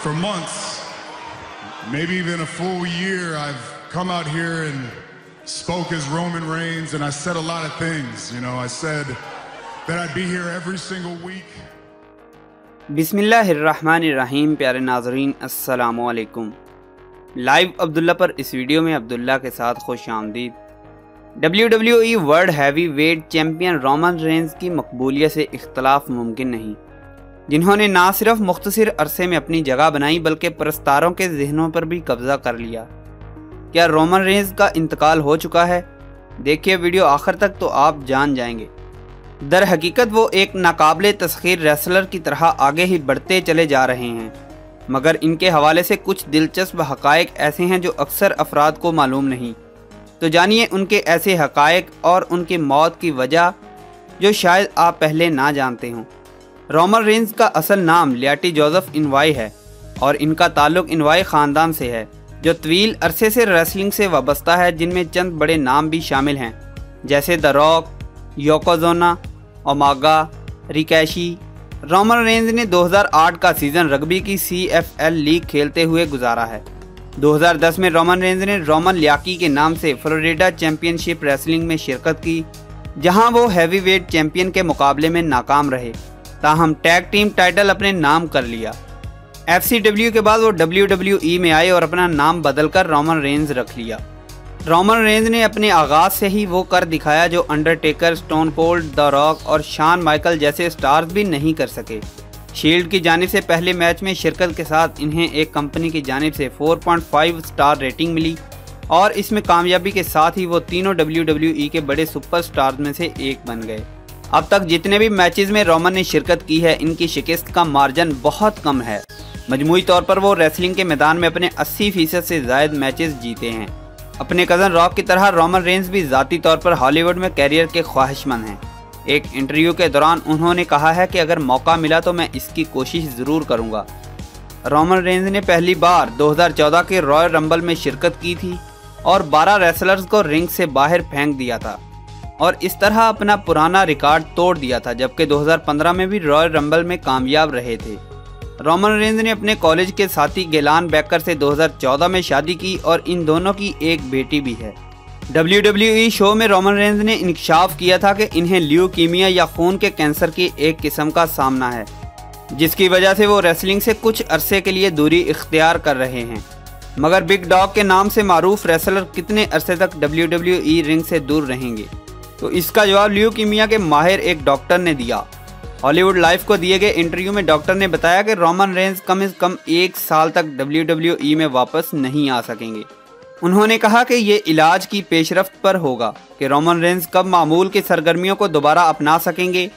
For months, maybe even a full year, I've come out here and spoke as Roman Reigns, and I said a lot of things. You know, I said that I'd be here every single week. बिस्मिल्लाहिर्रहमानिर्रहीम। प्यारे नाज़रीन, अस्सलामु अलैकुम। Live Abdullah पर इस video में अब्दुल्ला के साथ खुश आमदीद। WWE world heavy weight champion Roman Reigns की मकबूलियत से इख्तलाफ मुमकिन नहीं, जिन्होंने ना सिर्फ मुख्तसर अरसे में अपनी जगह बनाई बल्कि परस्तारों के जहनों पर भी कब्जा कर लिया। क्या रोमन रेंज का इंतकाल हो चुका है? देखिए वीडियो आखिर तक तो आप जान जाएंगे। दर हकीकत वो एक नाकाबिले तस्खीर रेसलर की तरह आगे ही बढ़ते चले जा रहे हैं, मगर इनके हवाले से कुछ दिलचस्प हकायक ऐसे हैं जो अक्सर अफराद को मालूम नहीं। तो जानिए उनके ऐसे हकायक और उनकी मौत की वजह जो शायद आप पहले ना जानते हों। रोमन रेंज का असल नाम लियाटी जोसेफ इनवाई है और इनका ताल्लुक इनवाई ख़ानदान से है, जो तवील अरसे से रेसलिंग से वाबस्ता है, जिनमें चंद बड़े नाम भी शामिल हैं, जैसे the Rock, Yokozuna, Omega, Rikishi. Roman Reigns ने 2008 का सीज़न रग्बी की CFL लीग खेलते हुए गुजारा है। 2010 में रोमन रेंज ने रोमन लियाकी के नाम से फ्लोरिडा चैंपियनशिप रेसलिंग में शिरकत की, जहां वो हैवीवेट चैंपियन के मुकाबले में नाकाम रहे, ताहम टैग टीम टाइटल अपने नाम कर लिया। FCW के बाद वो WWE में आए और अपना नाम बदलकर रोमन रेंज रख लिया। रोमन रेंज ने अपने आगाज़ से ही वो कर दिखाया जो Undertaker, stone cold, the rock और शान माइकल जैसे स्टार्स भी नहीं कर सके। शील्ड की जानिब से पहले मैच में शिरकत के साथ इन्हें एक कंपनी की जानिब से 4.5 स्टार रेटिंग मिली और इसमें कामयाबी के साथ ही वो तीनों WWE के बड़े सुपरस्टार्स में से एक बन गए। अब तक जितने भी मैचेस में रोमन ने शिरकत की है, इनकी शिकस्त का मार्जिन बहुत कम है। मजमूई तौर पर वो रेसलिंग के मैदान में अपने 80% से ज़ायद मैचेस जीते हैं। अपने कज़न रॉक की तरह रोमन रेंज भी ज़ाती तौर पर हॉलीवुड में कैरियर के ख्वाहिशमंद हैं। एक इंटरव्यू के दौरान उन्होंने कहा है कि अगर मौका मिला तो मैं इसकी कोशिश ज़रूर करूँगा। रोमन रेंज ने पहली बार 2014 के रॉयल रंबल में शिरकत की थी और 12 रेसलर्स को रिंग से बाहर फेंक दिया था और इस तरह अपना पुराना रिकॉर्ड तोड़ दिया था, जबकि 2015 में भी रॉयल रंबल में कामयाब रहे थे। रोमन रेंज ने अपने कॉलेज के साथी गेलान बेकर से 2014 में शादी की और इन दोनों की एक बेटी भी है। WWE शो में रोमन रेंज ने इंकशाफ किया था कि इन्हें ल्यूकीमिया या खून के कैंसर की एक किस्म का सामना है, जिसकी वजह से वो रेसलिंग से कुछ अरसे के लिए दूरी इख्तियार कर रहे हैं। मगर बिग डॉग के नाम से मारूफ रेसलर कितने अरसे तक WWE रिंग से दूर रहेंगे, तो इसका जवाब ल्यूकीमिया के माहिर एक डॉक्टर ने दिया। हॉलीवुड लाइफ को दिए गए इंटरव्यू में डॉक्टर ने बताया कि रोमन रेंज कम से कम 1 साल तक WWE में वापस नहीं आ सकेंगे। उन्होंने कहा कि ये इलाज की पेशरफ्त पर होगा कि रोमन रेंज कब मामूल की सरगर्मियों को दोबारा अपना सकेंगे,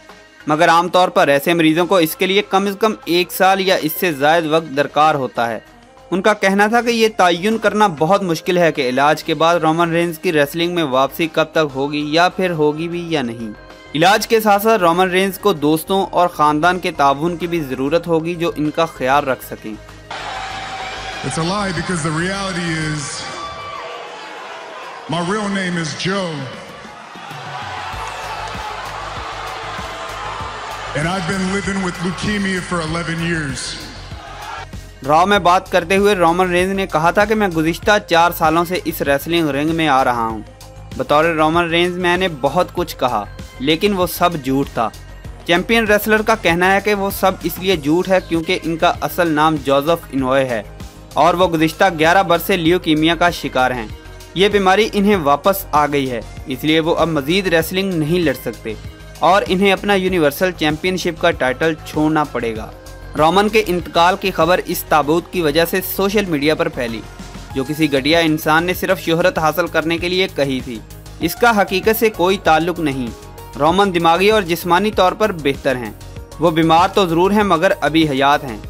मगर आमतौर पर ऐसे मरीजों को इसके लिए कम से कम 1 साल या इससे ज़ायद वक्त दरकार होता है। उनका कहना था कि ये तयन करना बहुत मुश्किल है कि इलाज के बाद रोमन रेंज की रेसलिंग में वापसी कब तक होगी या फिर होगी भी या नहीं। इलाज के साथ साथ रोमन रेंज को दोस्तों और ख़ानदान के ताउन की भी ज़रूरत होगी जो इनका ख्याल रख सकें। It's a lie because the reality is my real name is Joe and I've been living with leukemia for 11 years. Raw में बात करते हुए रोमन रेंज ने कहा था कि मैं गुज़िश्ता 4 सालों से इस रेसलिंग रिंग में आ रहा हूँ। बतौर रोमन रेंज मैंने बहुत कुछ कहा, लेकिन वो सब झूठ था। चैंपियन रेसलर का कहना है कि वो सब इसलिए झूठ है क्योंकि इनका असल नाम जोसेफ इनवाई है और वो गुज़िश्ता 11 बरस से ल्यूकीमिया का शिकार हैं। ये बीमारी इन्हें वापस आ गई है, इसलिए वो अब मज़ीद रेसलिंग नहीं लड़ सकते और इन्हें अपना यूनिवर्सल चैंपियनशिप का टाइटल छोड़ना पड़ेगा। रोमन के इंतकाल की खबर इस ताबूत की वजह से सोशल मीडिया पर फैली, जो किसी घटिया इंसान ने सिर्फ शोहरत हासिल करने के लिए कही थी। इसका हकीकत से कोई ताल्लुक नहीं। रोमन दिमागी और जिस्मानी तौर पर बेहतर हैं। वो बीमार तो ज़रूर हैं मगर अभी हयात हैं।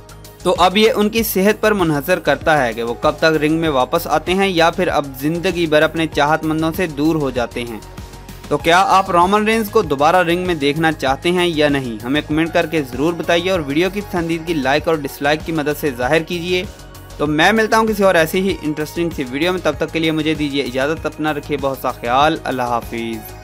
तो अब ये उनकी सेहत पर मुनहसर करता है कि वो कब तक रिंग में वापस आते हैं या फिर अब ज़िंदगी भर अपने चाहतमंदों से दूर हो जाते हैं। तो क्या आप रोमन रेंज को दोबारा रिंग में देखना चाहते हैं या नहीं? हमें कमेंट करके ज़रूर बताइए और वीडियो की पसंदीदगी लाइक और डिसलाइक की मदद से ज़ाहिर कीजिए। तो मैं मिलता हूँ किसी और ऐसी ही इंटरेस्टिंग सी वीडियो में। तब तक के लिए मुझे दीजिए इजाज़त। अपना रखिए बहुत सा ख्याल। अल्लाह हाफिज़।